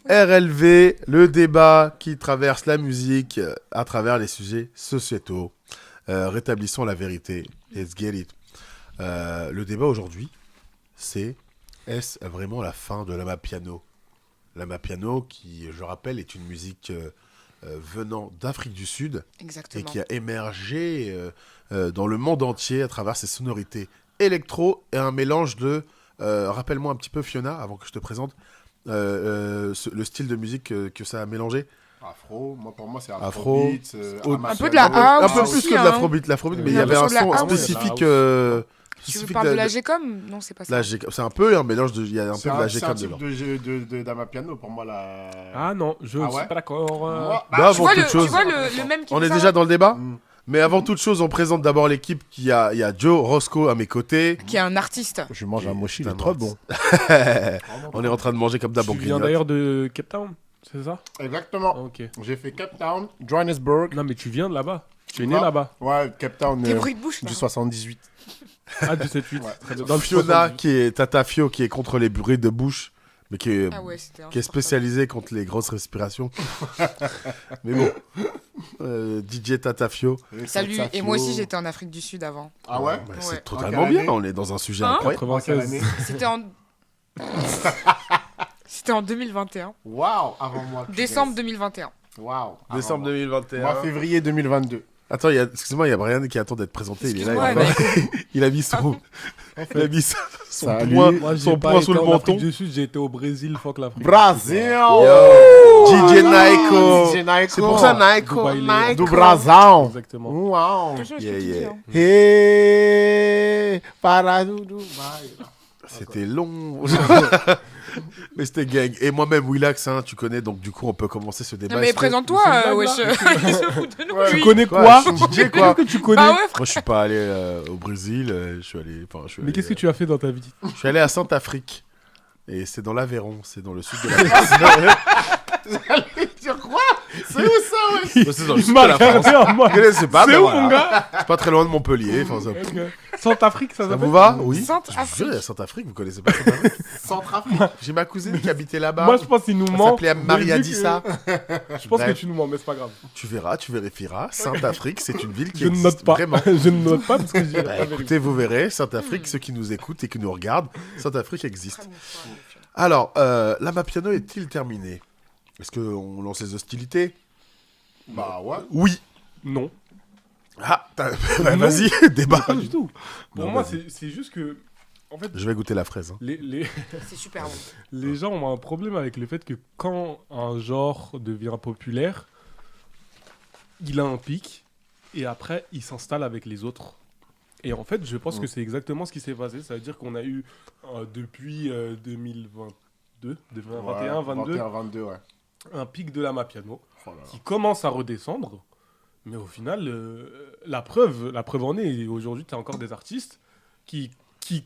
RLV, le débat qui traverse la musique à travers les sujets sociétaux. Rétablissons la vérité. Let's get it. Le débat aujourd'hui, c'est est-ce vraiment la fin de l'amapiano ? L'amapiano qui, je rappelle, est une musique venant d'Afrique du Sud. Exactement. Et qui a émergé dans le monde entier à travers ses sonorités électro et un mélange de... rappelle-moi un petit peu, Fiona, avant que je te présente, le style de musique que ça a mélangé. Afro, pour moi c'est Afro. Afrobeat, un peu de la house un peu plus aussi, que de hein. l'afrobeat, mais il y avait un son spécifique. Tu veux spécifique parler de la G-Com ? Non, c'est pas ça. c'est un peu un mélange de, il y a un peu de la C'est G-Com un type dedans. d'amapiano pour moi là. Ah non, je ne suis pas d'accord. Moi, Bah, Tu vois avant toute chose, le même qui on fait est ça, déjà là dans le débat. Mais avant toute chose, on présente d'abord l'équipe. Il y a Joe Roscoe à mes côtés. Qui est un artiste. Je mange un mochi, il est Putain, trop bon. On est en train de manger comme d'hab. Tu viens d'ailleurs de Cape Town, c'est ça ? Exactement. Ok. J'ai fait Cape Town, Johannesburg. Non mais tu viens de là-bas. Tu es né là-bas. Ouais, Cape Town. Tes bruits de bouche, là. Du 78. Ah, du 7-8. Ouais. Très bien. Dans le Fiona, 78. qui est Tata Fio, qui est contre les bruits de bouche, mais qui est, Ah ouais, c'était qui est spécialisée contre les grosses respirations. Mais bon, DJ Tata Fio. Salut, et moi aussi j'étais en Afrique du Sud avant. Ah ouais Bah, Ouais. c'est En totalement quelle bien, année on est dans un sujet Hein incroyable. En quelle 96. année C'était en... C'était en 2021. Waouh, avant moi. Décembre 2021. Waouh. Décembre 2021. Moi, février 2022. Attends, excuse-moi, il y a Brian qui attend d'être présenté. Il est là, Excuse-moi, il a mis son, il a mis son Salut. poing, Moi, j'ai son pas poing été sous le en menton. Afrique du Sud, j'ai été au Brésil, fuck l'Afrique. Brésil. DJ Naiko. DJ Naiko. C'est pour ça Naiko. Dubaï, Naiko. Do Brasil. Exactement. Waouh. Attention à ce Yeah, que tu dis, yeah. hein. Hey, para Dubaï. C'était long. Mais c'était gang. Et moi-même, Willax, hein, tu connais, donc du coup, on peut commencer ce débat. Non mais Est-ce que- présente-toi, c'est une blague, wesh. là. Il se fout de nous, Ouais, lui. Tu connais Quoi, quoi je suis DJ, quoi. Qu'est-ce que tu connais Bah ouais, Moi, je suis pas allé au Brésil. Je suis allé. Mais qu'est-ce que tu as fait dans ta vie? Je suis allé à Sainte-Afrique. Et c'est dans l'Aveyron, c'est dans le sud de la France. Dire quoi? C'est où ça, ouais? C'est dans le Il sud m'a de la France. regardé en mode. C'est pas, C'est ben où, voilà. mon gars? C'est pas très loin de Montpellier. Enfin, ça... Centrafrique, ça Ça s'appelle? vous va? Oui. Sainte-Afrique. Je vous jure, Sainte-Afrique, vous connaissez pas Sainte-Afrique? Centrafrique. J'ai ma cousine qui habitait là-bas. Moi, je pense qu'il nous Elle ment. s'appelait Maria Mais vu Dissa. que- Je pense que Bref. tu nous mens, mais c'est pas grave. Tu verras, tu vérifieras. Sainte-Afrique, c'est une ville qui Je ne existe note pas. vraiment. Je ne note pas parce que j'ai Bah, pas vérifié. écoutez, vous verrez, Sainte-Afrique, ceux qui nous écoutent et qui nous regardent, Sainte-Afrique existe. Alors, l'amapiano est-il terminé? Est-ce qu'on lance les hostilités? Bah ouais. Oui. Non. Ah, Non. vas-y, débat. Pas du tout. Pour Non, moi, vas-y. c'est juste que. En fait, Je vais goûter la fraise. Hein. C'est super bon. les gens ont un problème avec le fait que quand un genre devient populaire, il a un pic et après il s'installe avec les autres. Et en fait, je pense que c'est exactement ce qui s'est passé. Ça veut dire qu'on a eu depuis 2022, 2021, 22, 21, 22, ouais. un pic de l'amapiano Oh là là. qui commence à redescendre. Mais au final, la preuve en est, et aujourd'hui, tu as encore des artistes qui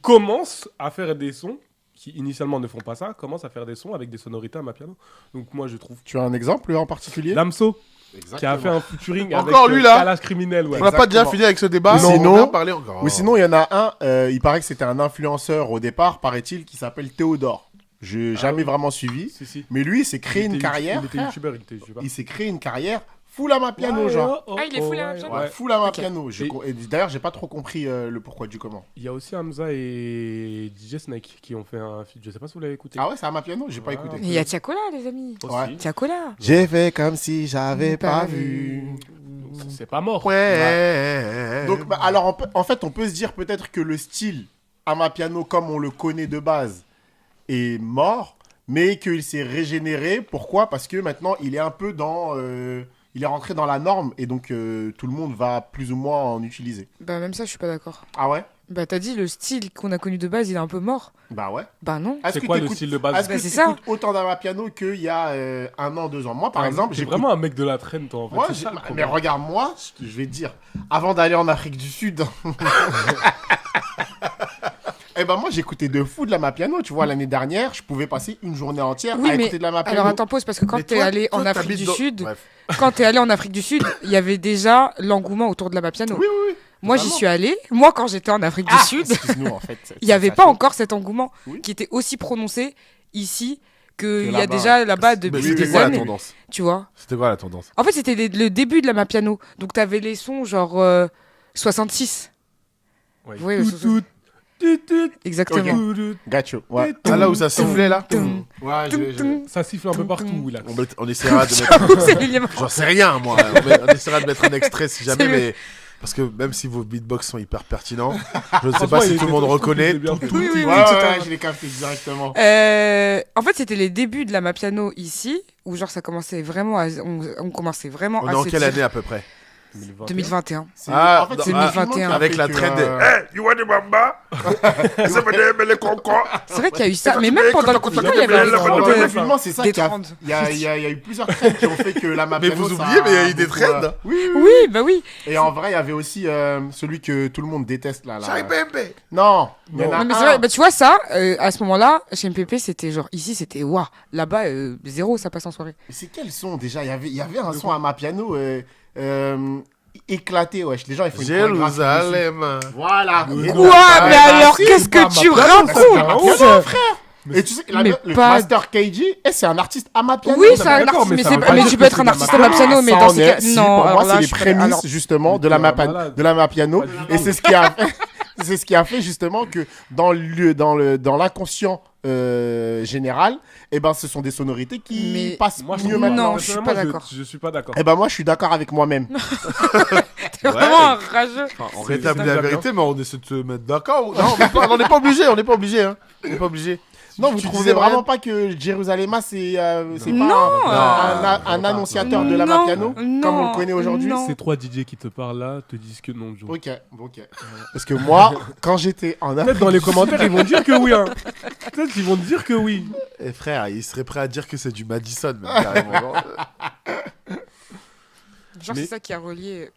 commencent à faire des sons, qui initialement ne font pas ça, commencent à faire des sons avec des sonorités à ma piano. Donc moi, je trouve... Tu as un exemple en particulier? Damso, Exactement. qui a fait un featuring Encore avec lui, là Kalash Criminel. Ouais. On n'a pas déjà Exactement. fini avec ce débat? Ou sinon- on va parler encore. Ou sinon, il y en a un, il paraît que c'était un influenceur au départ, paraît-il, qui s'appelle Théodore. Je n'ai jamais oui. vraiment suivi. Si, si. Mais lui, il s'est créé Il une était carrière. Il était frère. youtubeur, il Il s'est créé une carrière full à ma piano, genre. Ah, il est full à ma piano. Ouais, full à ma Ok. piano. Et d'ailleurs, j'ai pas trop compris le pourquoi du comment. Il y a aussi Hamza et DJ Snake qui ont fait un feat. Je sais pas si vous l'avez écouté. Ah ouais, c'est à ma piano, j'ai pas Ah. écouté. Il y a Tiakola, les amis. Aussi. Ouais. Tiakola. J'ai fait comme si j'avais Pas pas vu. vu. C'est pas mort. Ouais. Donc, bah, alors, en fait, on peut se dire peut-être que le style à ma piano, comme on le connaît de base, est mort, mais qu'il s'est régénéré. Pourquoi? Parce que maintenant, il est un peu dans... il est rentré dans la norme, et donc tout le monde va plus ou moins en utiliser. Bah même ça, je suis pas d'accord. Ah ouais? Bah t'as dit le style qu'on a connu de base, il est un peu mort. Bah ouais. Bah non. Est-ce C'est que quoi le t'écoutes- style de base? Est-ce que Bah, c'est tu ça. écoutes autant d'amapiano qu'il y a 1 an, 2 ans? Moi, par exemple, j'ai j'écoute... vraiment un mec de la traîne, toi. En fait. Ouais, C'est ça, le mais problème. regarde, moi, je vais te dire, avant d'aller en Afrique du Sud, eh ben moi, j'écoutais de fou de l'amapiano. Tu vois, l'année dernière, je pouvais passer une journée entière Oui, à mais écouter de l'amapiano. alors attends, pause, parce que quand Mais t'es toi- allé toi, en Afrique t'habites du dans- Sud, Bref. quand t'es allé en Afrique du Sud, il y avait déjà l'engouement autour de la Mapiano. Oui, oui, oui. Moi, j'y Totalement. suis allée. Moi, quand j'étais en Afrique du Sud, Excuse-nous, en fait. il n'y avait pas encore cet engouement Oui. qui était aussi prononcé ici qu'il y a là-bas. déjà là-bas Mais depuis c'était des quoi la années, tendance? tu vois. C'était quoi la tendance? En fait, c'était le début de la Mapiano. Donc, t'avais les sons genre 66. Ouais. Ouais, Tout, tout, tout, tout, Exactement. Ok. tout, Got you. Ouais. Ah, là où ça sifflait, là? Ouais, Tum, ça siffle un peu partout, là. On essaiera de mettre... C'est William. J'en sais rien, moi. On essaiera de mettre un extrait si jamais, C'est le- mais... Parce que même si vos beatbox sont hyper pertinents, je ne sais Franchement, pas si il tout le était monde trop reconnaît. bien fait. Oui, oui, Ouais, oui, tout ouais, à fait. je l'ai capté directement. En fait, c'était les débuts de la Mapiano ici, où genre ça commençait vraiment à... On commençait vraiment On à est en se quelle dire- année à peu près? 2021. C'est- Ah, en fait, dans- c'est ah, le confinement qui a avec fait la que, trend de you want the bamba? Ça veut dire les concons. C'est vrai qu'il y a eu ça, mais même pendant le confinement, il y avait Pendant des le trends. confinement, c'est ça Des qui a... trends. Il y a eu plusieurs trends qui ont fait que la Mapiano... vous ça oubliez, mais il y a eu a des beaucoup, trends. Oui, oui, oui. Oui, bah oui. Et en vrai, il y avait aussi celui que tout le monde déteste, là. Chai Bembe. Non, il y en a Non, mais c'est un. vrai, bah, tu vois ça, à ce moment-là, chez MPP, c'était genre, ici, c'était waouh. Là-bas, zéro, ça passe en soirée. C'est quel son déjà? Il y avait un son à Mapiano éclaté, wesh. Les gens, ils font une chorégraphie dessus. Jérusalem. Voilà. Et Quoi? donc, Mais alors, qu'est-ce que tu racontes? Et tu sais que Mais le pas- Master KG, c'est un artiste à Mapiano. Oui, Ça c'est veut un dire- d'accord, artiste, mais mais, ça c'est veut pas- pas mais dire tu que peux être c'est un de la artiste à Mapiano. Mapiano, mais Ça dans en ces est. cas. Si, Non, pour moi, alors c'est là, les je peux- prémices alors- justement de la, Mais t'es un malade. de la Mapiano. Pas du Et tout. c'est ce qui a fait, c'est ce qui a fait justement que dans l'inconscient général, eh ben, ce sont des sonorités qui Mais- passent Moi, je mieux trouve- maintenant. Non, je suis personnellement, pas d'accord. Je suis pas d'accord. Eh ben, moi, je suis d'accord avec moi-même. T'es vraiment un rageux. On C'est- rétablit c'est la déjà vérité, mais on essaie de se mettre d'accord. Non, on n'est pas obligé, on n'est pas obligé. Hein. On n'est pas obligé. Non, vous Tu trouvez disais, vraiment Brian pas que Jérusalem, c'est pas Non. un annonciateur de la Non. Mapiano Non. comme on le connaît aujourd'hui? Non. Ces trois DJ qui te parlent là te disent que non, Joe. Ok. Parce que moi, quand j'étais en Peut-être Afrique, dans les commentaires, ils vont dire que oui. Hein. Peut-être qu'ils vont te dire que oui. Eh frère, il serait prêt à dire que c'est du Madison, même, carrément. Genre, Genre, Mais- c'est ça qui a relié.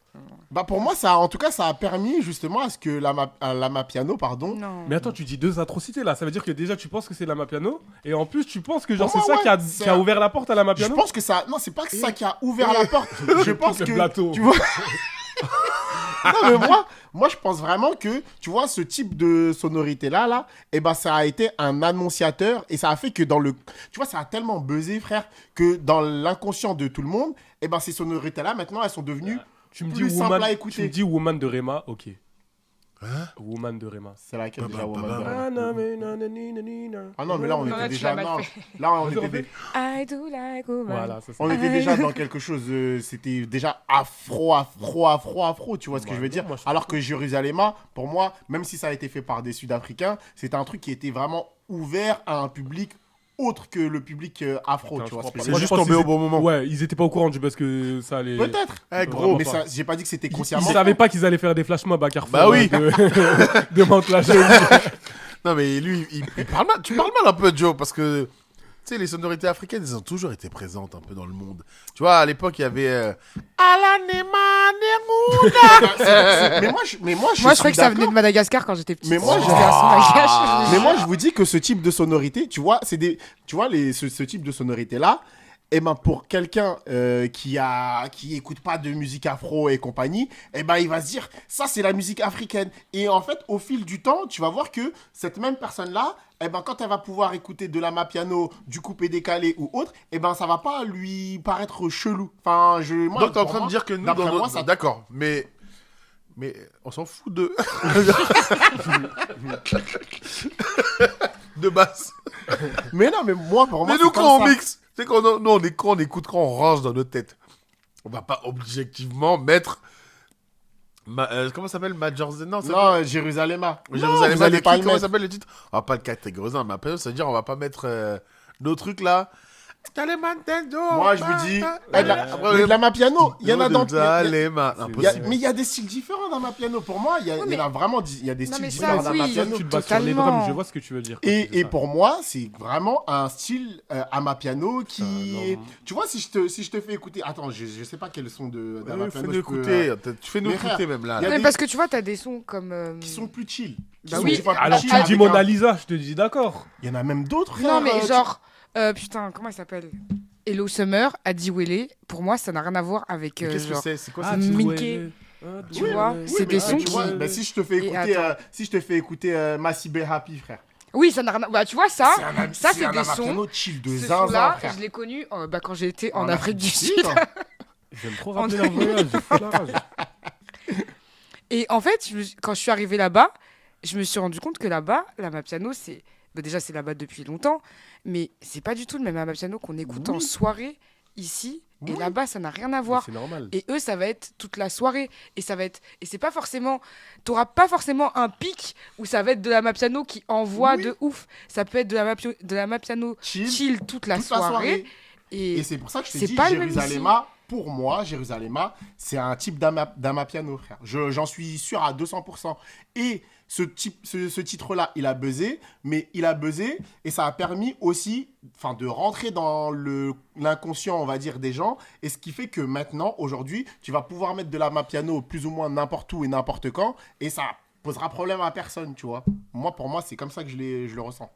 bah pour moi, ça, en tout cas, ça a permis justement à ce que la Mapiano, pardon. Non. Mais attends, tu dis deux atrocités là. Ça veut dire que déjà tu penses que c'est la Mapiano et en plus tu penses que genre Pour c'est moi, ça qui a, ouais, qui a ouvert la porte à la Je Mapiano. pense que ça, non, c'est pas que ça qui a ouvert la porte. Je pense Le que, plateau. tu vois. Non, mais moi, je pense vraiment que, tu vois, ce type de sonorité-là, là, eh ben, ça a été un annonciateur et ça a fait que dans le... Tu vois, ça a tellement buzzé, frère, que dans l'inconscient de tout le monde, eh ben, ces sonorités-là, maintenant, elles sont devenues Tu me dis plus simples Woman, à tu écouter. me dis Woman de Rema, ok. Hein? Woman de Rema. C'est laquelle déjà, Bah, Woman bah, de bah, Rema Ah non mais non non non non non. Ah non, mais là, on Non, était là, tu déjà... l'as mal Non, fait. là, I do like woman. Voilà, c'est ça. on était déjà dans quelque chose... c'était déjà afro, tu vois ce que Ouais, je veux dire? moi, je- Alors que Jérusalem, pour moi, même si ça a été fait par des Sud-Africains, c'était un truc qui était vraiment ouvert à un public autre que le public afro, Putain, tu vois je ce que crois je pas. veux C'est dire? juste je pense tombé au qu'ils bon moment. Ouais, ils étaient pas au courant du parce que ça allait. Peut-être. Eh gros, Mais pas. ça, j'ai pas dit que c'était Ils consciemment. savaient pas qu'ils allaient faire des flash mobs à Carrefour. Bah oui. De Mantes-la-Jolie. non mais lui, il parle mal. Tu parles mal un peu, Joe, parce que tu sais, les sonorités africaines, elles ont toujours été présentes un peu dans le monde. Tu vois, à l'époque, il y avait Mais moi, je Moi, je suis croyais que ça venait d'accord. de Madagascar quand j'étais petite. Mais moi, J'étais je- à Sonagash. Mais moi, je vous dis que ce type de sonorité, tu vois, tu vois, ce type de sonorité-là, eh ben, pour quelqu'un qui écoute pas de musique afro et compagnie, eh ben, il va se dire, ça, c'est la musique africaine. Et en fait, au fil du temps, tu vas voir que cette même personne-là, eh ben, quand elle va pouvoir écouter de la Mapiano, du coupé décalé ou autre, eh ben, ça va pas lui paraître chelou. Enfin, moi, Donc t'es en pour train moi, de dire que nous, d'après dans moi, notre... ça... D'accord, mais on s'en fout de... de base. Mais non, mais moi, pour moi, Mais c'est nous, comme quand on ça. mixe, c'est quand nous, on écoute, quand on range dans notre tête. On va pas objectivement mettre... comment ça s'appelle? Major Zena? Non, Jérusalem. Jérusalem, vous allez le pas titre, le comment mettre. s'appelle le titre? On va pas le catégoriser, mais après, ça veut dire on va pas mettre nos trucs là. Moi, je vous dis, Après, de la Mapiano, il y en a dans... Impossible. Mais il y a des styles différents dans Mapiano. Pour moi, il y en a vraiment il y a des Non, styles mais différents ça, dans oui, Mapiano. Tu te bases sur les Totalement. drums, je vois ce que tu veux dire. quand tu dis Et ça. pour moi, c'est vraiment un style Amapiano qui... non. Tu vois, si je te fais écouter... Attends, je sais pas quel son d'Amapiano Fais-nous je peux, écouter. Tu fais nous mais frère, écouter même là. y a Mais des- parce que tu vois, t'as des sons comme. qui sont plus chill. Qui Bah sont oui. des fois plus Alors chill tu me dis avec Mona un- Lisa, je te dis d'accord. Il y en a même d'autres, Non, frère, mais genre. Putain, comment il s'appelle Hello Summer, Adiwele. Pour moi, ça n'a rien à voir avec. Qu'est-ce que genre. c'est? C'est quoi Ah, ça? Mickey. Tu vois, Oui, c'est mais des sons tu vois, qui. bah, si je te fais Et écouter, attends. si je te fais écouter Massibe Happy, frère. Oui, ça n'a rien. Bah, tu vois, ça, ça c'est c'est un des sons. amapiano chill de Ce zinzin, son-là, frère. je l'ai connu quand j'ai été en Afrique du Sud. J'aime trop rappeler leur voyage, j'ai fait la rage. Et en fait, quand je suis arrivée là-bas, je me suis rendu compte que là-bas, l'amapiano, c'est. Bah, déjà, c'est là-bas depuis longtemps, mais c'est pas du tout le même amapiano qu'on écoute en soirée ici. Et Oui. là-bas, ça n'a rien à Mais voir. c'est normal. Et eux, ça va être toute la soirée. Et ça va être. Et c'est pas forcément. T'auras pas forcément un pic où ça va être de l'amapiano qui envoie Oui. de ouf. Ça peut être de l'amapiano Chill, chill toute la toute la soirée. soirée. Et Et c'est pour ça que je te c'est dis, pas le même Jérusalem, pour moi, Jérusalem, c'est un type d'amapiano, frère. J'en suis sûr à 200%. Et ce titre-là, il a buzzé, mais il a buzzé et ça a permis aussi de rentrer dans l'inconscient, on va dire, des gens. Et ce qui fait que maintenant, aujourd'hui, tu vas pouvoir mettre de l'amapiano plus ou moins n'importe où et n'importe quand et ça posera problème à personne, tu vois. Pour moi, c'est comme ça que je le ressens.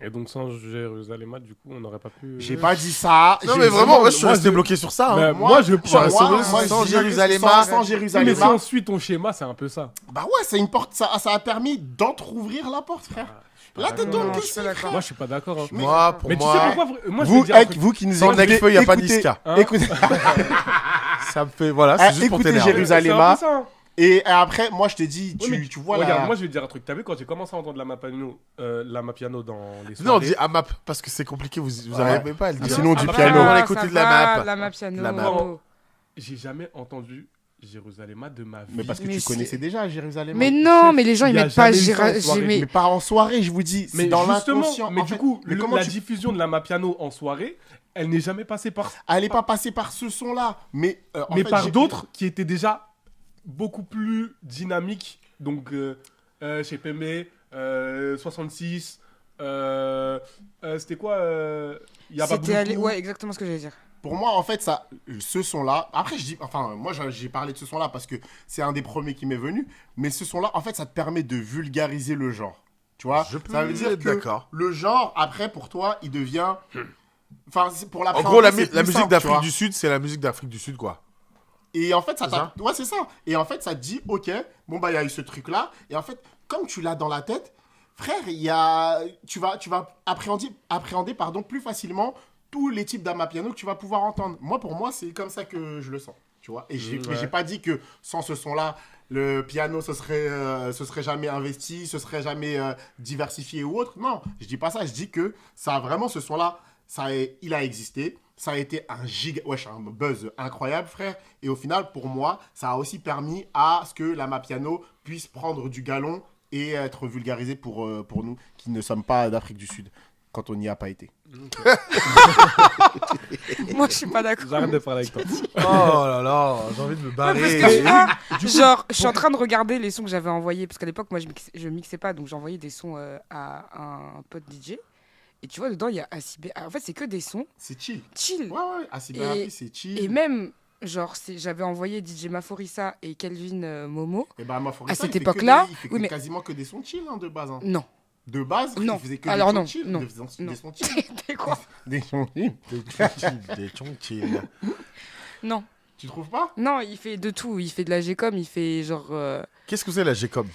Et donc sans Jérusalem, du coup, on n'aurait pas pu... J'ai pas dit ça. Non, J'ai mais vraiment, moi, je suis moi, resté je- bloqué sur ça. Mais Hein. moi, je suis resté pense... bloqué sans je dis que Jérusalem. sans Mais Jérusalem. si on suit ton schéma, c'est un peu ça. Bah ouais, c'est une porte, ça a permis d'entrouvrir la porte, frère. Là, t'es dans Non, le je suis pas d'accord. Moi, je suis pas d'accord. Hein. Moi, pour Mais tu sais moi, pourquoi moi, je vais dire un truc. vous qui nous sans écoutez, Necfeu, y a pas écoutez, d'Iska. Hein écoutez, ça me fait. Voilà, Ah, c'est juste pour écoutez, t'énerver. Jérusalem. C'est un peu ça, hein. et après, moi, je te dis, Oui, mais tu vois regarde, là. moi je vais te dire un truc. T'as vu quand j'ai commencé à entendre l'amapiano dans les soirées. Non, on dit AMAP parce que c'est compliqué, vous Ouais. n'arrivez même pas à le Ah, dire. sinon, du Ah, piano. On ça a écouté de la va, map. l'amapiano. La map. J'ai jamais entendu Jérusalem de ma vie. Mais parce que Mais tu c'est- connaissais déjà Jérusalem. Mais non, Chef, mais les gens, ils il y a mettent pas jamais eu ça en soirée. Mais pas en soirée, je vous dis. C'est Mais dans justement, l'inconscient. mais en du fait. coup, Mais comment la tu- diffusion de l'amapiano en soirée, elle n'est jamais passée par... Elle est pas passée par ce son-là. Mais, en mais fait, par d'autres qui étaient déjà beaucoup plus dynamiques. Donc, chez Pembe, 66, c'était quoi Yaba C'était allé... Bouloukou. Ouais, exactement ce que j'allais dire. Pour moi, en fait, ce son-là. Après, moi, j'ai parlé de ce son-là parce que c'est un des premiers qui m'est venu. Mais ce son-là, en fait, ça te permet de vulgariser le genre. Tu vois Je peux Ça veut dire être que d'accord. le genre, après, pour toi, il devient. Enfin, pour la En gros, la musique musique d'Afrique du Sud, c'est la musique d'Afrique du Sud, quoi. Et en fait, ça C'est ça ouais, c'est ça. Et en fait, ça te dit, ok, bon, bah, il y a eu ce truc-là. Et en fait, comme tu l'as dans la tête, frère, tu vas appréhender plus facilement tous les types d'amapiano que tu vas pouvoir entendre. Pour moi, c'est comme ça que je le sens. Tu vois. Et mais j'ai pas dit que sans ce son-là, le piano, ce serait jamais investi, ce serait jamais diversifié ou autre. Non, je dis pas ça. Je dis que ça a vraiment ce son-là, il a existé. Ça a été un buzz incroyable, frère. Et au final, pour moi, ça a aussi permis à ce que l'amapiano puisse prendre du galon et être vulgarisé pour nous qui ne sommes pas d'Afrique du Sud, quand on n'y a pas été. Moi, je suis pas d'accord. J'arrête de parler avec toi. Oh là là, j'ai envie de me Ouais, barrer. parce que tu vois, genre, je suis en train de regarder les sons que j'avais envoyés. Parce qu'à l'époque, moi, je mixais pas. Donc, j'envoyais des sons à un pote DJ. Et tu vois, dedans, il y a Asibé. En fait, c'est que des sons C'est chill. chill. Ouais, ouais, Asibé, c'est chill. Et même, genre, j'avais envoyé DJ Maforissa et Kelvin Momo. Et bah, à cette époque-là, il fait oui, mais- quasiment que des sons chill de base. Hein. Non. De base, Non. il faisait que Alors des non, sons chill. non, Des non. sons chill. T'es quoi? Des sons chill. Des chonchilles. Non. Tu trouves pas? Non, il fait de tout. Il fait de la G-com, il fait genre. Qu'est-ce que c'est la G-com?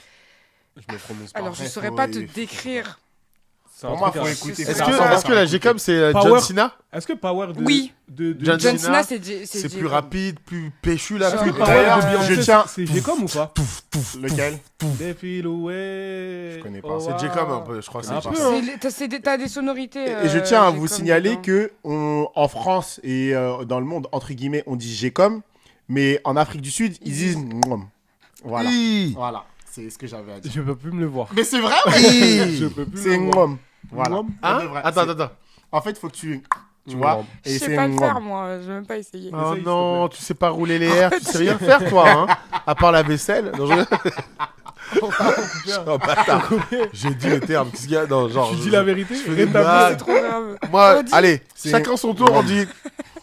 Je me prononce pas. Alors, je Après, saurais faut- pas te faut- décrire. C'est un Pour moi, truc faut à- écouter. Est-ce Est-ce que- que la G-com, c'est John Power- Cena? Est-ce que Power de... Oui. John John Cena, Cena, c'est C'est G-com. plus rapide, plus péchu là. Genre- plus- Est-ce que Power D'ailleurs, de Beyoncé, je tiens- c'est G-com ou pas Lequel? Défile away. Je connais pas. Oh, C'est wow. G-com un peu, je crois que Un c'est peu, pas. hein. T'as des sonorités. Et je tiens à vous G-com signaler dedans. que en France et dans le monde, entre guillemets, on dit G-com, mais en Afrique du Sud, ils disent Mwam. Voilà. Hi. Voilà. C'est ce que j'avais à dire. Je peux plus me le voir. Mais c'est vrai, Hi. Je peux plus c'est le voir. Mwam. Voilà. Mwam. Pour Hein de vrai. Attends, C'est- attends. En fait, il faut que tu vois. Mwam. Je Et sais c'est pas le faire, Mwam. moi. Je vais même pas essayer. Oh Essaye, non, tu sais pas rouler les airs, tu sais rien faire toi, hein, à part la vaisselle. Non, Oh, bâtard. J'ai dit les termes, qu'est-ce qu'il y a? Non, genre. Tu dis la vérité je fais des rétablis. blagues. C'est trop grave. Moi, On dit- allez, C'est- chacun son tour, on dit.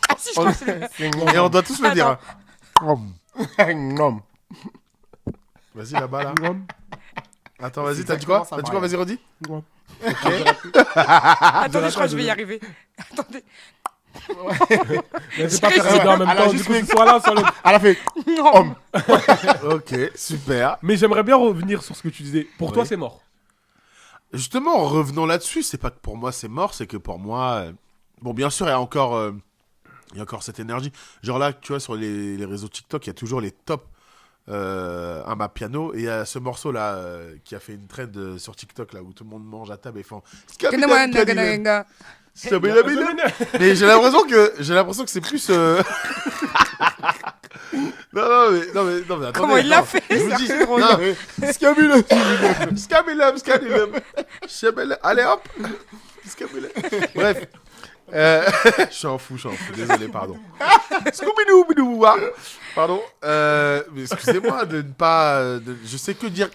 Ah si, je crois que c'est- C'est Et on doit tous le dire. Attends. hein. Mwam. Vas-y là-bas, là. Mwam. Attends, vas-y, C'est t'as dit quoi? exactement ça, T'as dit quoi? Brian. Vas-y, redis. Mwam. Attendez, je crois que je vais y arriver. Attendez. Mais c'est pas Je faire les deux en même Elle a temps. juste Du coup, fait- soit l'un, soit l'autre. Elle a fait Non. Homme. Ok, super. Mais j'aimerais bien revenir sur ce que tu disais. Pour toi, Oui. c'est mort. Justement, revenons là-dessus, c'est pas que pour moi c'est mort, c'est que pour moi... Bon, bien sûr, il y a encore cette énergie. Genre là, tu vois, sur les réseaux TikTok, il y a toujours les tops Amapiano. Et il y a ce morceau-là qui a fait une trend sur TikTok, là, où tout le monde mange à table et font... Mais j'ai l'impression que c'est plus... Non, mais attendez. Comment il l'a fait, Je vous ça, dis, c'est drôle. non, Scamilum. Allez hop. Scamilum. Bref. Je suis un fou. Désolé, pardon. Scooby-Doo, pardon. Mais excusez-moi de ne pas... je sais que dire...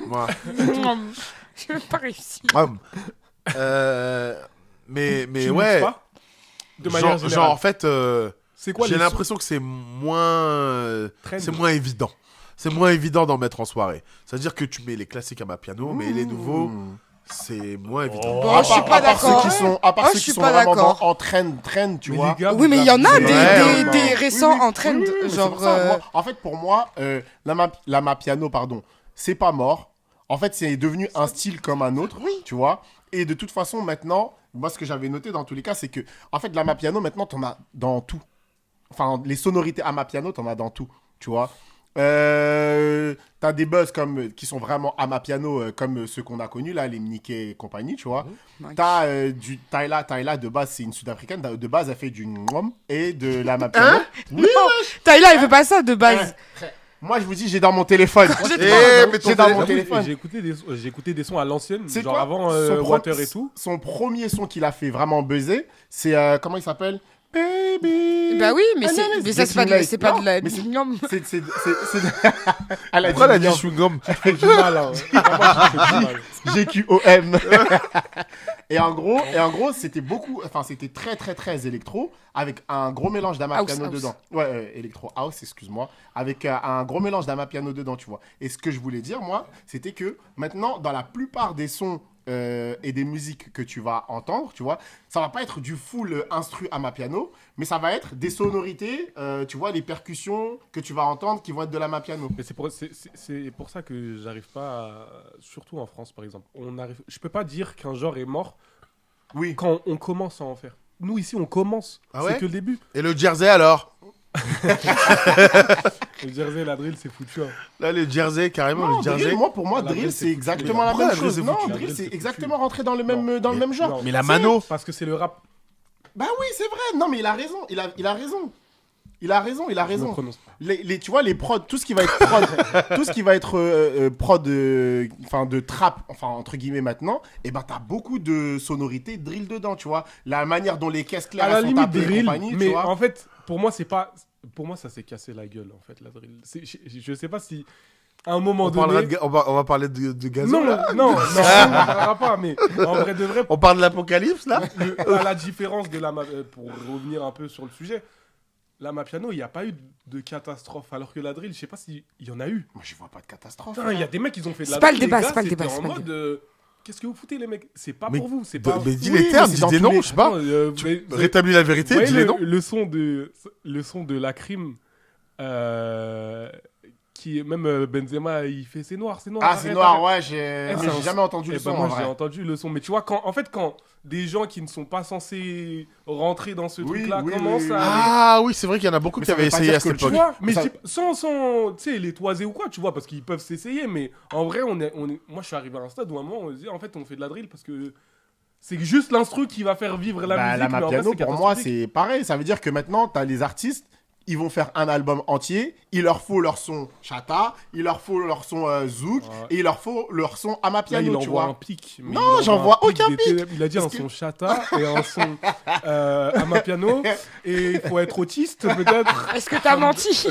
Moi. Je n'ai pas réussi. Mais Tu ouais. pas de manière genre générale. en fait... C'est quoi j'ai les l'impression que c'est moins évident. C'est moins évident d'en mettre en soirée. C'est-à-dire que tu mets les classiques à ma piano, mais les nouveaux, c'est moins évident. Bon, je suis pas d'accord. À part Oh, ceux je qui suis sont pas vraiment d'accord. en trend, tu Mais vois. les gars, Oui, mais il y en a Ouais, des récents Oui, en trend. oui, mais c'est Genre. pour ça, moi, en fait, pour moi, la Mapiano, pardon, c'est pas mort. En fait, c'est devenu un style comme un autre, tu vois. Et de toute façon, maintenant, moi, ce que j'avais noté dans tous les cas, c'est que, en fait, la Mapiano, maintenant, t'en as dans tout. Enfin, les sonorités Amapiano, t'en as dans tout, tu vois. T'as des buzz qui sont vraiment Amapiano, comme ceux qu'on a connus, là, les Mniké et compagnie, tu vois. T'as du Tyla, de base, c'est une sud-africaine. De base, elle fait du Nwom et de l'Amapiano. Oui, Tyla, il fait pas ça de base. Moi, je vous dis, j'ai dans mon téléphone. mais ton J'ai dans mon téléphone. téléphone. J'ai écouté des sons à l'ancienne, C'est genre quoi avant Water et tout. Son premier son qu'il a fait vraiment buzzer, c'est comment il s'appelle? Baby. Bah oui, mais ça, c'est pas de la. Mais c'est- Non. C'est. Elle a Pourquoi elle a dit dit chewing-gum Du mal, hein. Vraiment, j'ai fait du mal. GQOM. et en gros, c'était c'était très très très électro avec un gros mélange d'Amapiano House. dedans. Ouais, électro house, excuse-moi, avec un gros mélange d'Amapiano dedans, tu vois. Et ce que je voulais dire moi, c'était que maintenant dans la plupart des sons et des musiques que tu vas entendre, tu vois, ça va pas être du full instru Amapiano, mais ça va être des sonorités, tu vois, les percussions que tu vas entendre qui vont être de l'Amapiano. Mais c'est pour ça que j'arrive pas, surtout en France par exemple, je peux pas dire qu'un genre est mort Oui. quand on commence à en faire. Nous ici on commence, Ah ouais c'est que le début. Et le Jersey alors Le Jersey, la drill c'est foutu. Hein. Là, le Jersey, carrément, Non, le Jersey. drill, moi, pour moi, La drill, drill, c'est c'est exactement la foutu. même Pourquoi la chose. drill, Non, c'est foutu? drill, La drill, c'est c'est exactement foutu. rentré dans le même genre. Non. Mais la mano. Parce que c'est le rap. Bah oui, c'est vrai. Non, mais il a raison. Il a raison. Il a raison. Je ne prononce pas. Tu vois, les prods, tout ce qui va être prod, tout ce qui va être prod, enfin de trap, enfin entre guillemets maintenant, et ben t'as beaucoup de sonorités drill dedans, tu vois. La manière dont les caisses claires À la elles sont limite tapées et drill, compagnie, tu mais vois. en fait, pour moi c'est pas. Pour moi ça s'est cassé la gueule en fait la drill. Je sais pas si à un moment donné. On va parler de gazon, Non, là non, on ne parlera pas, mais en vrai de vrai, On parle de l'apocalypse, là à la différence de pour revenir un peu sur le sujet, la Mapiano, il n'y a pas eu de catastrophe, alors que la drill, je sais pas s'il y en a eu. Moi, je vois pas de catastrophe. Putain, il y a des mecs qui ont fait de la C'est pas drill, le débat, les gars, c'est pas le débat, c'était c'est en pas le mode, qu'est-ce que vous foutez les mecs? C'est pas Mais- pour vous, c'est pas... Mais dis Oui, les termes, mais c'est dis dans des tous noms, les- je sais pas. Rétablis la Vous vérité, voyez dis les noms. le son de la crime, qui même Benzema, il fait c'est noir, Ah, arrête, c'est noir, arrête. ouais, Eh, mais j'ai jamais entendu le Eh ben, son en moi j'ai vrai. entendu le son, mais tu vois quand des gens qui ne sont pas censés rentrer dans ce Oui, truc-là oui, commencent oui, à oui. Ah oui, c'est vrai qu'il y en a beaucoup Mais qui ça avaient veut pas essayé dire à cette que tu tu époque. vois, mais Ça- je dis- sans tu sais les toiser ou quoi, tu vois, parce qu'ils peuvent s'essayer, mais en vrai moi je suis arrivé à un stade où à un moment on se dit en fait on fait de la drill parce que c'est juste l'instru qui va faire vivre la Bah, musique, la mais en vrai Mapiano, c'est pour moi, catastrophique. c'est pareil. Ça veut dire que maintenant, t'as les artistes, ils vont faire un album entier. Il leur faut leur son chata, il leur faut leur son zouk, Ouais. et il leur faut leur son Là, il Amapiano, tu envoie un vois. pic. mais Non, il envoie j'en un vois pic aucun des pic. ténèbres. Il a dit un Parce son chata et un son Amapiano. Et il faut être autiste peut-être. Est-ce que t'as menti?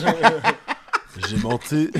J'ai menti.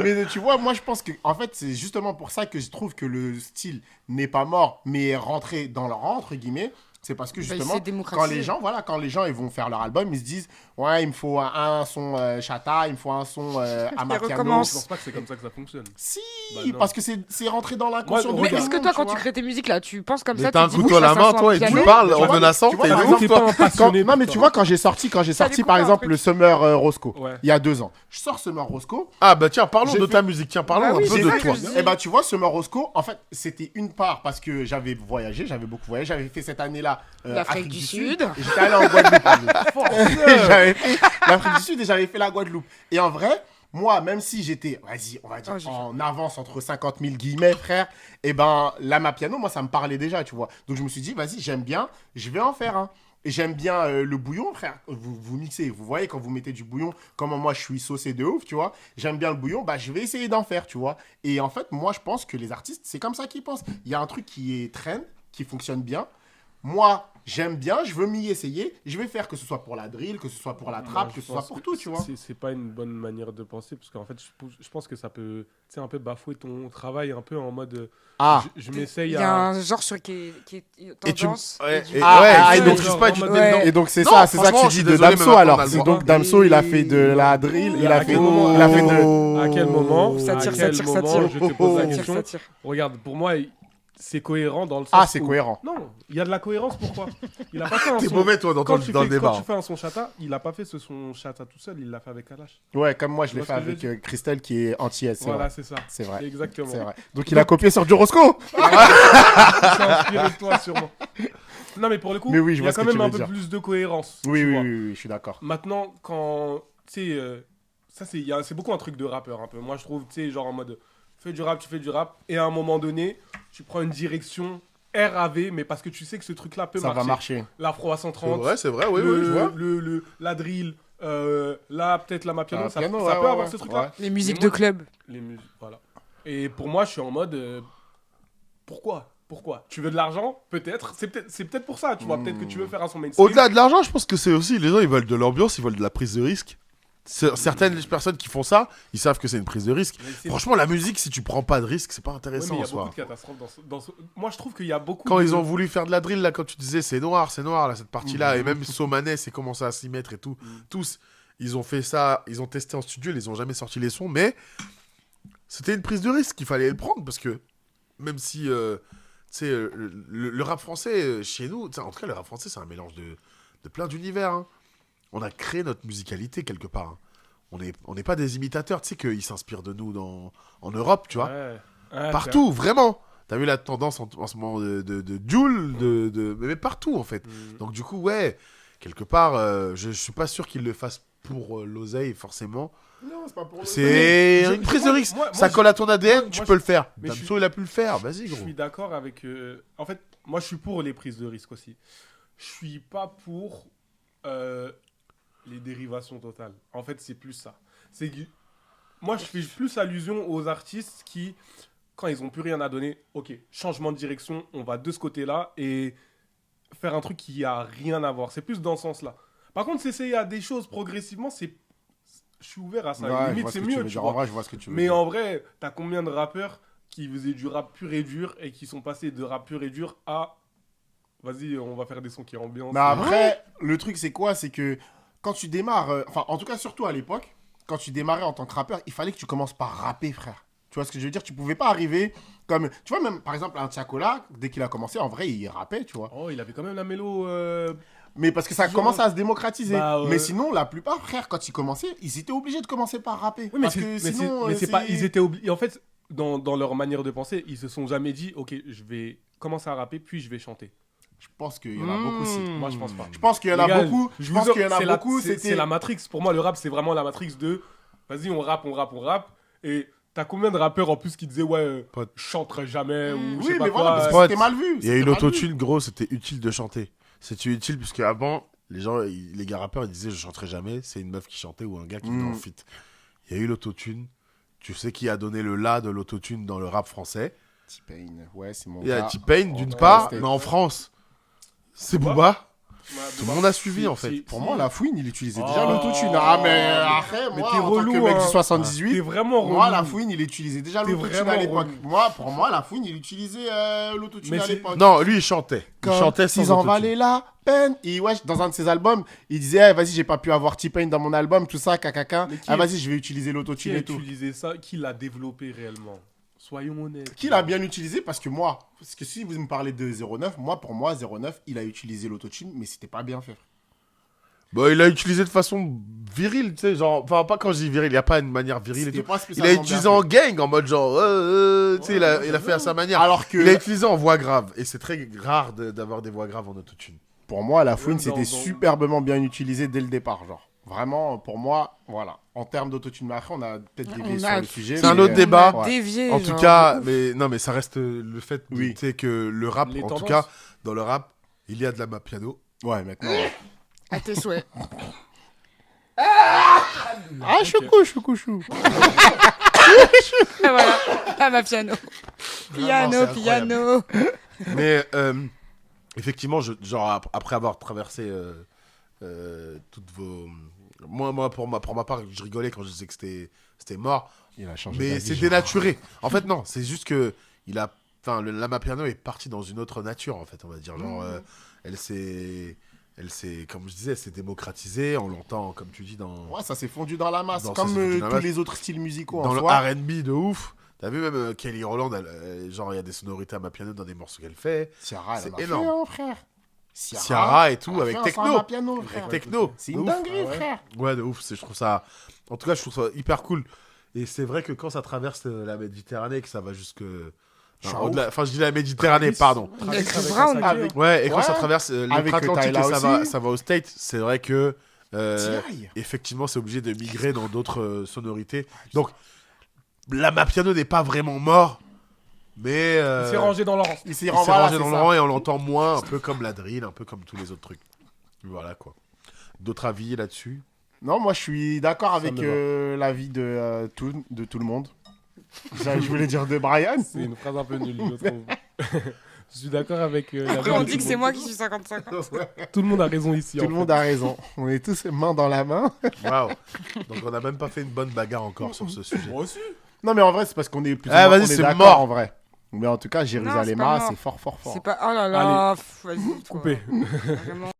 Mais tu vois, moi, je pense que, en fait, c'est justement pour ça que je trouve que le style n'est pas mort, mais est rentré dans le rang, entre guillemets. C'est parce que Bah, il justement, s'est quand démocratisé. les gens, voilà, quand les gens ils vont faire leur album, ils se disent, ouais, il me faut un son chata, il me faut un son amapiano. recommence. Je pense pas que c'est comme ça que ça fonctionne. Si, Bah, non. parce que c'est rentré dans l'inconscient. Moi, de Mais tout le est-ce que monde, toi, tu quand vois. tu crées tes musiques là, tu penses comme Mais ça, t'as un tu dis, couteau à la ça main, sonne toi, un et tu piano. parles Tu en vois, menaçant, tu vois, t'es par de exemple, ouf, t'es pas toi. un passionné. Non, mais tu vois, quand j'ai sorti Ça par découvre un exemple truc. le Summer Roscoe, Ouais. il y a 2 ans. Je sors Summer Roscoe. Ah bah tiens, parlons J'ai de fait- ta musique, tiens, parlons Bah oui, un peu c'est de ça que toi. je dis. Et bah tu vois, Summer Roscoe, en fait, c'était une part parce que j'avais voyagé, j'avais beaucoup voyagé. J'avais fait cette année-là L'Afrique du Sud. Et j'étais allé en Guadeloupe. J'avais fait l'Afrique du Sud et j'avais fait la Guadeloupe. Et en vrai, moi, même si j'étais, vas-y, on va dire, Oh, j'ai en avance entre 50 000 guillemets, frère, et ben, l'amapiano, moi, ça me parlait déjà, tu vois. Donc, je me suis dit, vas-y, j'aime bien, je vais en faire un. Et j'aime bien le bouillon, frère. Vous mixez, vous voyez, quand vous mettez du bouillon, comment moi, je suis saucé de ouf, tu vois. J'aime bien le bouillon, bah, je vais essayer d'en faire, tu vois. Et en fait, moi, je pense que les artistes, c'est comme ça qu'ils pensent. Il y a un truc qui est trend, qui fonctionne bien. Moi, j'aime bien, je veux m'y essayer. Je vais faire que ce soit pour la drill, que ce soit pour la trappe, Moi, que je ce soit pense pour que tout, tu vois. C'est pas une bonne manière de penser parce qu'en fait, je pense que ça peut, tu sais, un peu bafouer ton travail un peu en mode. Ah, Je Il m'essaye y a à. un genre qui est Et tu tendance. ouais, et du- et Ah, ouais, ah, et et donc donc, tu pas, tu te mets ouais. dedans. et donc c'est Non, ça, c'est ça que franchement, tu je suis dis de désolé, mais Damso maintenant, on alors. a le C'est droit. donc Damso, il a fait de la drill, il a fait de. À quel moment Ça à tire, quel ça tire, ça moment tire. je te pose la Ça tire, question. ça tire. Regarde, pour moi, c'est cohérent dans le sens. Ah, c'est où- cohérent. Non, il y a de la cohérence. Pourquoi Il a pas fait un T'es son. mauvais, toi, dans Quand le tu débat. fais un son chata, il a pas fait ce son chata tout seul, il l'a fait avec Kalash. Ouais, comme moi, je Tu l'ai vois fait ce que je avec veux Christelle qui est anti-S. C'est Voilà, vrai. c'est ça. C'est vrai. Exactement. C'est vrai. Donc il a copié sur du Roscoe. Il s'est inspiré de toi, sûrement. Non, mais pour le coup, Mais oui, je il y vois a ce quand que tu même un veux peu dire. plus de cohérence. Oui, tu oui, vois. oui, oui, je suis d'accord. Maintenant, quand. Tu sais, ça, c'est beaucoup un truc de rappeur, un peu. Moi, je trouve, tu sais, genre en mode. Fais du rap, tu fais du rap. Et à un moment donné, tu prends une direction RAV, mais parce que tu sais que ce truc-là peut Ça marcher. va marcher. L'afro à 130. C'est vrai, oui, oui, je vois. La drill. Là, peut-être la mapiano. La Ça, piano, ça ouais, peut ouais, avoir ouais. ce truc-là. Ouais. Les musiques Mais moi, de club. Les musiques, voilà. Et pour moi, je suis en mode. Pourquoi tu veux de l'argent? Peut-être. C'est peut-être pour ça, tu vois. Peut-être que tu veux faire un son mainstream. Au-delà de l'argent, je pense que c'est aussi, les gens, ils veulent de l'ambiance, ils veulent de la prise de risque. Certaines personnes qui font ça, ils savent que c'est une prise de risque. Mais c'est- Franchement, la musique, si tu prends pas de risque, c'est pas Ouais, intéressant mais il y en a beaucoup soi. de catastrophes Moi, je trouve qu'il y a beaucoup. Quand de... ils ont voulu faire de la drill, là, quand tu disais c'est noir, là, cette partie-là, et même Somanes s'est commencé à s'y mettre et tout, tous, ils ont fait ça, ils ont testé en studio, ils ont jamais sorti les sons, mais c'était une prise de risque, il fallait le prendre, parce que même si, tu sais, le rap français, chez nous, tu sais, en tout cas, le rap français, c'est un mélange de plein d'univers, hein. On a créé notre musicalité quelque part, hein. On n'est pas des imitateurs, tu sais qu'ils s'inspirent de nous en Europe, tu vois. Ouais. Partout, vraiment. T'as vu la tendance en ce moment de Jul, mais partout en fait. Donc du coup, ouais, quelque part, je suis pas sûr qu'ils le fassent pour l'oseille forcément. Non, c'est pas pour C'est je- une prise de moi- risque. moi, Ça je- colle à ton ADN, tu moi, peux le faire. mais je Damso, il a pu le faire. Vas-y, Je gros. suis d'accord avec. En fait, moi, je suis pour les prises de risque aussi. Je suis pas pour les dérivations totales. En fait, c'est plus ça. Moi, je fais plus allusion aux artistes qui, quand ils ont plus rien à donner, ok, changement de direction, on va de ce côté-là et faire un truc qui a rien à voir. C'est plus dans ce sens-là. Par contre, s'essayer à des choses progressivement, je suis ouvert à ça. Ouais, je Limite, vois ce c'est que tu mieux, veux tu dire. vois. En vrai, je vois ce que tu veux Mais dire. en vrai, t'as combien de rappeurs qui faisaient du rap pur et dur et qui sont passés de rap pur et dur à vas-y, on va faire des sons qui ambiancent. Mais après, le truc, c'est quoi? C'est que quand tu démarres, enfin, en tout cas, surtout à l'époque, quand tu démarrais en tant que rappeur, il fallait que tu commences par rapper, frère. Tu vois ce que je veux dire? Tu pouvais pas arriver comme. Tu vois, même par exemple, un Tiakola, dès qu'il a commencé, en vrai, il rappait, tu vois. Oh, il avait quand même la mélo. Mais parce que ça Toujours- commence à se démocratiser. Bah, ouais. Mais sinon, la plupart, frère, quand ils commençaient, ils étaient obligés de commencer par rapper. Oui, mais parce c'est que mais sinon, c'est pas. Ils étaient obligés. En fait, dans leur manière de penser, ils se sont jamais dit, ok, je vais commencer à rapper, puis je vais chanter. Je pense qu'il y en a beaucoup aussi. Moi, je pense pas. Je pense qu'il y en Les a gars, beaucoup. je Je vous pense jure, qu'il y en a c'est la- beaucoup. C'est la Matrix. Pour moi, le rap, c'est vraiment la Matrix de vas-y, on rappe. Et t'as combien de rappeurs en plus qui disaient ouais, Pote. je chanterai jamais ou je Oui, sais pas mais quoi. voilà, parce que Pote, c'était mal vu. Il y a eu c'était mal vu. l'autotune, gros, c'était utile de chanter. C'était utile puisque avant, les gens, les gars rappeurs, ils disaient je chanterai jamais. C'est une meuf qui chantait ou un gars qui venait en feat. Il y a eu l'autotune. Tu sais qui a donné le la de l'autotune dans le rap français? T-Pain, ouais, c'est mon Il y a gars. T-Pain d'une ouais, part, c'était- mais en France, c'est Booba. Booba. Tout le monde a suivi, en fait. Pour moi, la fouine, il utilisait déjà Oh. l'autotune. Ah, mais après, Mais moi, t'es en tant que relou, mec hein. du 78, T'es vraiment moi, relou. la fouine, il utilisait déjà T'es l'autotune à vraiment l'époque. relou. Moi, pour moi, la fouine, il utilisait l'autotune Mais à c'est- l'époque. Non, lui, il chantait. Il Comme chantait sans s'ils en autotune. valaient la peine. Et ouais, dans un de ses albums, il disait, eh, vas-y, j'ai pas pu avoir T-Pain dans mon album, tout ça, cacaca. Mais qui Ah, est- vas-y, je vais utiliser Qui l'autotune a et tout. utilisé ça? Qui l'a développé réellement? Soyons honnêtes. Qui l'a bien utilisé parce que si vous me parlez de 09, pour moi, 09, il a utilisé l'autotune, mais c'était pas bien fait. Bah, il a utilisé de façon virile, tu sais, genre... Enfin, pas quand je dis viril, il n'y a pas une manière virile et C'était tout. pas Il a spécialement utilisé bien en fait. gang, en mode genre... tu sais, il a fait à sa manière. Alors que, Il a utilisé en voix grave. Et c'est très rare d'avoir des voix graves en autotune. pour moi, la fouine, Même c'était dans- superbement bien utilisé dès le départ, genre. Vraiment, pour moi, voilà. En termes d'autotune, mais après, on a peut-être dévié On sur a- le sujet. C'est un mais- autre débat. On a dévié, En tout genre, cas, de ouf. mais non, mais ça reste le fait Oui. tu sais, que le rap, Les en tout tendances. cas, dans le rap, il y a de la piano. Ouais, maintenant. À tes souhaits. Ah, choucou, choucou, chou. Et voilà, à ma piano. Piano, c'est piano. Mais effectivement, genre, après avoir traversé toutes vos... Moi, pour ma part, je rigolais quand je disais que c'était mort. Il a changé Mais d'avis, c'est genre. dénaturé. En fait, non, c'est juste que Lama Piano est parti dans une autre nature, en fait, on va dire. Genre, elle s'est, comme je disais, elle s'est démocratisée. On l'entend, comme tu dis, dans Ouais, ça s'est fondu dans la masse, Dans- comme ça s'est fondu dans la tous masse. les autres styles musicaux dans en le soi. R&B de ouf. T'as vu même Kelly Rowland, genre, il y a des sonorités à ma piano dans des morceaux qu'elle fait. Ciara, elle C'est en a énorme. fait, hein, frère. Ciara et tout, elle a avec fait un techno. Samba piano, frère. Avec techno. C'est de une ouf. dinguerie, frère. Ouais, de ouf. Je trouve ça... En tout cas, je trouve ça hyper cool. Et c'est vrai que quand ça traverse la Méditerranée, que ça va jusque... Ciao. Enfin, je dis la Méditerranée, pardon. Avec Avec Brown. sa Avec- Ouais, et quand Ouais. ça traverse Avec l'Atlantique Tyla et aussi. ça va au State, c'est vrai que Tiaï. effectivement, c'est obligé de migrer dans d'autres sonorités. Donc, la Mapiano n'est pas vraiment mort, mais Il s'est rangé dans leur rang. Il s'est il s'est renvoyé rangé dans le rang et on l'entend moins, un peu comme la drill, un peu comme tous les autres trucs. Voilà quoi. D'autres avis là-dessus? Non, moi je suis d'accord Ça avec me l'avis de tout le monde. Ça, je voulais dire de Brian. C'est une phrase un peu nulle, je trouve. Je suis d'accord avec. Après, on dit que c'est moi qui suis 55. Tout le monde a raison ici. Tout le monde a raison. On est tous main dans la main. Waouh. Donc on n'a même pas fait une bonne bagarre encore sur ce sujet. Moi aussi. Non, mais en vrai, c'est parce qu'on est plus ou Ah, moins- vas-y, on est c'est d'accord, mort. en vrai. Mais en tout cas, Non, Jérusalem, c'est pas mort. c'est fort, fort, fort. C'est pas. Oh là là. Vas-y. quoi. Coupé. Vraiment.